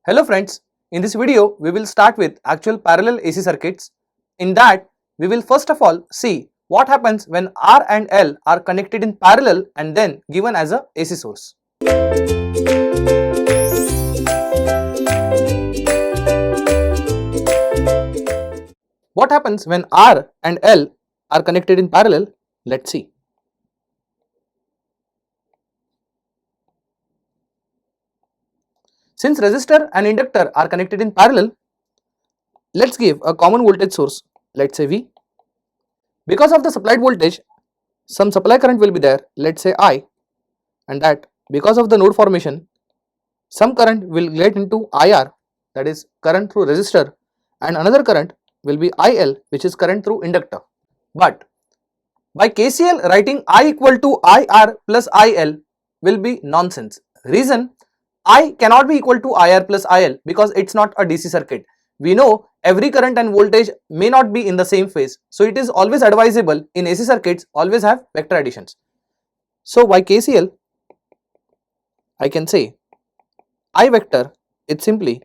Hello friends, in this video we will start with actual parallel AC circuits. In that we will first of all see what happens when R and L are connected in parallel and then given as a AC source. What happens when R and L are connected in parallel? Let's see. Since resistor and inductor are connected in parallel, let's give a common voltage source, let's say V. Because of the supplied voltage, some supply current will be there, let's say I, and that because of the node formation, some current will get into IR, that is current through resistor, and another current will be IL, which is current through inductor. But by KCL, writing I equal to IR plus IL will be nonsense. Reason, I cannot be equal to IR plus IL because it's not a DC circuit. We know every current and voltage may not be in the same phase. So it is always advisable in AC circuits always have vector additions. So by KCL, I can say I vector is simply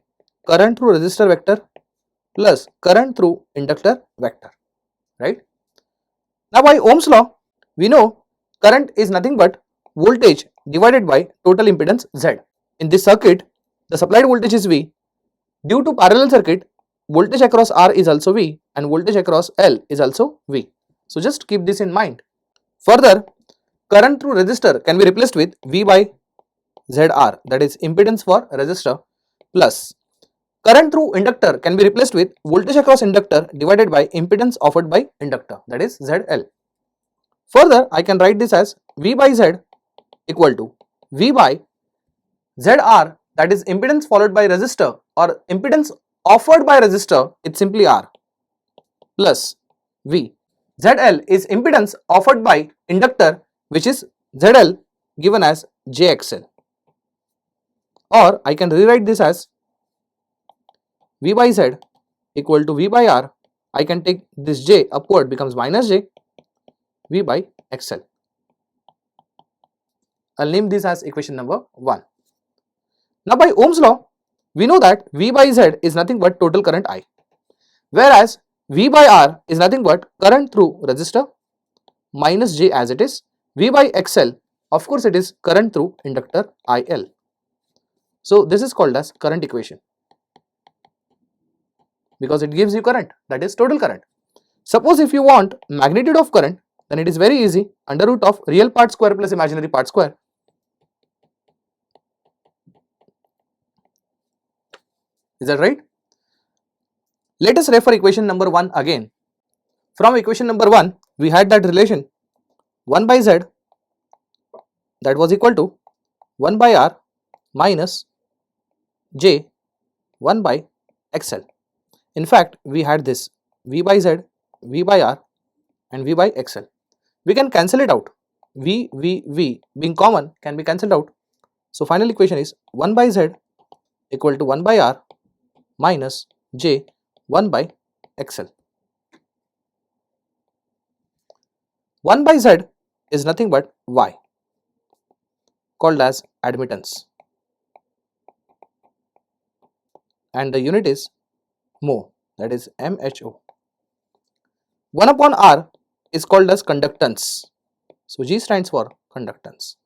current through resistor vector plus current through inductor vector, right? Now by Ohm's law, we know current is nothing but voltage divided by total impedance Z. In this circuit, the supplied voltage is V. Due to parallel circuit, voltage across R is also V and voltage across L is also V. So just keep this in mind. Further, current through resistor can be replaced with V by ZR, that is impedance for resistor, plus current through inductor can be replaced with voltage across inductor divided by impedance offered by inductor, that is ZL. Further, I can write this as V by Z equal to V by ZR, that is impedance followed by resistor, or impedance offered by resistor, it's simply R, plus V. ZL is impedance offered by inductor, which is ZL given as JXL. Or I can rewrite this as V by Z equal to V by R. I can take this J upward becomes minus J, V by XL. I'll name this as equation number 1. Now by Ohm's law, we know that V by Z is nothing but total current I, whereas V by R is nothing but current through resistor minus J as it is, V by XL, of course it is current through inductor IL. So this is called as current equation because it gives you current, that is total current. Suppose if you want magnitude of current, then it is very easy, under root of real part square plus imaginary part square. Is that right? Let us refer equation number 1 again. From equation number 1, we had that relation 1 by Z, that was equal to 1 by R minus J 1 by XL. In fact, we had this V by Z, V by R and V by XL. We can cancel it out. V being common can be cancelled out. So final equation is 1 by Z equal to 1 by R minus J 1 by XL. 1 by Z is nothing but Y, called as admittance, and the unit is mho, that is MHO. 1 upon R is called as conductance, so G stands for conductance.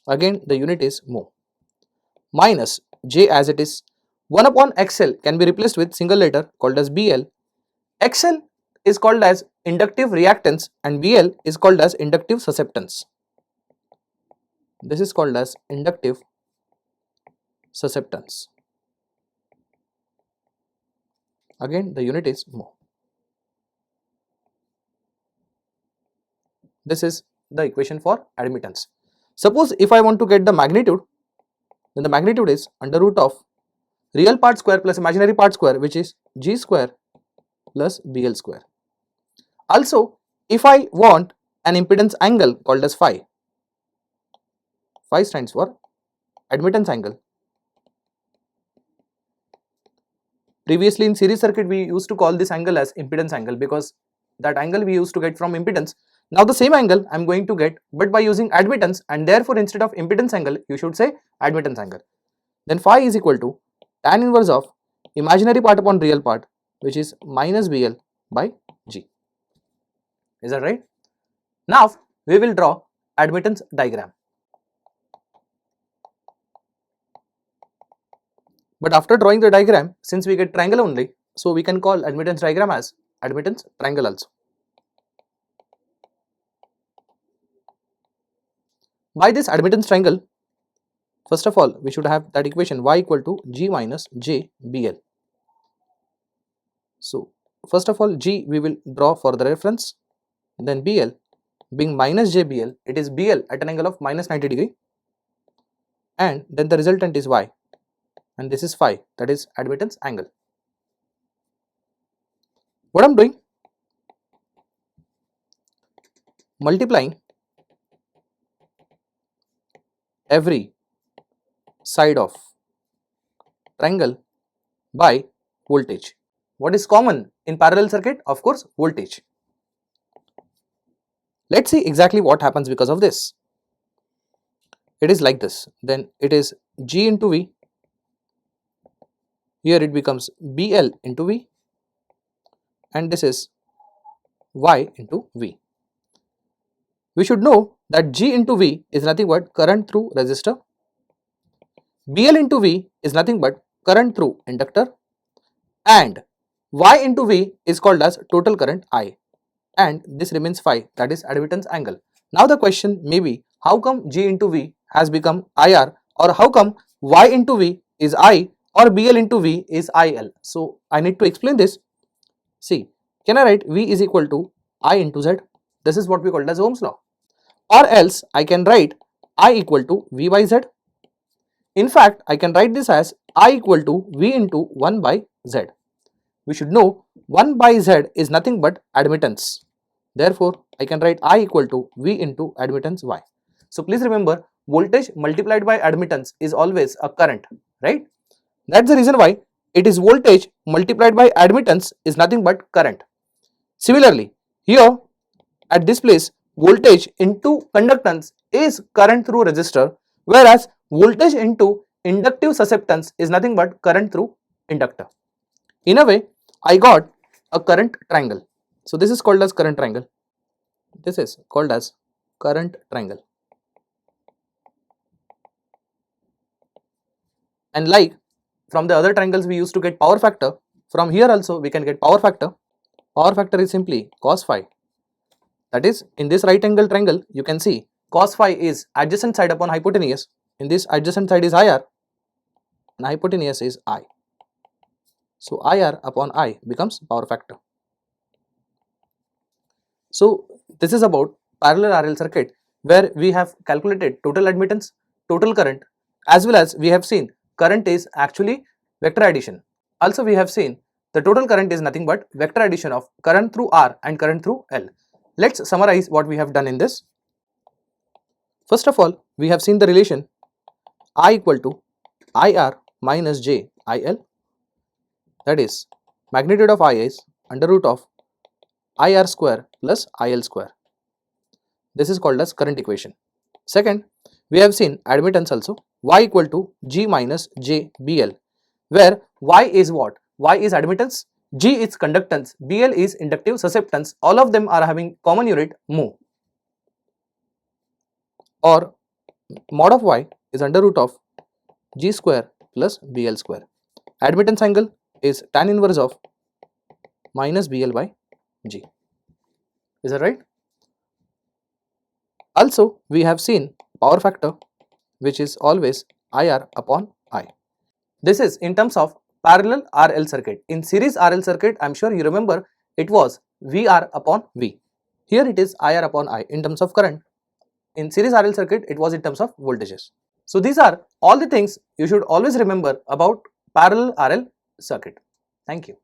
Again the unit is mho, minus J as it is. 1 upon XL can be replaced with single letter called as BL. XL is called as inductive reactance and BL is called as inductive susceptance. This is called as inductive susceptance. Again the unit is mho. This is the equation for admittance. Suppose if I want to get the magnitude, then the magnitude is under root of real part square plus imaginary part square, which is G square plus BL square. Also, if I want an impedance angle called as phi, phi stands for admittance angle. Previously in series circuit we used to call this angle as impedance angle because that angle we used to get from impedance. Now the same angle I am going to get but by using admittance, and therefore instead of impedance angle you should say admittance angle. then phi is equal to tan inverse of imaginary part upon real part, which is minus BL by G. Is that right? Now we will draw admittance diagram. But after drawing the diagram, since we get triangle only, so we can call admittance diagram as admittance triangle also. By this admittance triangle, first of all, we should have that equation y equal to G minus J BL. So first of all, G we will draw for the reference, then BL being minus JBL, it is BL at an angle of minus 90 degree, and then the resultant is Y, and this is phi, that is admittance angle. What I am doing, multiplying every side of triangle by voltage. What is common in parallel circuit? Of course, voltage. Let's see exactly what happens because of this. It is like this, then it is G into V, here it becomes BL into V, and this is Y into V. We should know that G into V is nothing but current through resistor, BL into V is nothing but current through inductor, and Y into V is called as total current I, and this remains phi, that is admittance angle. Now the question may be, how come G into V has become IR, or how come Y into V is I or BL into V is IL? So I need to explain this. See, can I write V is equal to I into Z? This is what we call as Ohm's law. Or else I can write I equal to V by Z. In fact, I can write this as I equal to V into 1 by Z. We should know 1 by Z is nothing but admittance. Therefore, I can write I equal to V into admittance Y. So please remember, voltage multiplied by admittance is always a current, right? That's the reason why it is voltage multiplied by admittance is nothing but current. Similarly, here at this place, voltage into conductance is current through resistor, whereas voltage into inductive susceptance is nothing but current through inductor. In a way, I got a current triangle. So this is called as current triangle. This is called as current triangle. And like from the other triangles we used to get power factor, from here also we can get power factor. Power factor is simply cos phi. That is, in this right angle triangle you can see cos phi is adjacent side upon hypotenuse. In this adjacent side is IR and hypotenuse is I. So IR upon I becomes power factor. So this is about parallel RL circuit, where we have calculated total admittance, total current, as well as we have seen current is actually vector addition. Also we have seen the total current is nothing but vector addition of current through R and current through L. Let's summarize what we have done in this. First of all, we have seen the relation I equal to IR minus J IL, that is magnitude of I is under root of IR square plus IL square. This is called as current equation. Second, we have seen admittance also, Y equal to G minus J BL, where Y is what? Y is admittance, G is conductance, BL is inductive susceptance. All of them are having common unit mho, or mod of Y is under root of G square plus BL square. Admittance angle is tan inverse of minus BL by G. Is that right? Also, we have seen power factor, which is always IR upon I. This is in terms of parallel RL circuit. In series RL circuit, I am sure you remember it was VR upon V. Here it is IR upon I in terms of current. In series RL circuit, it was in terms of voltages. So these are all the things you should always remember about parallel RL circuit. Thank you.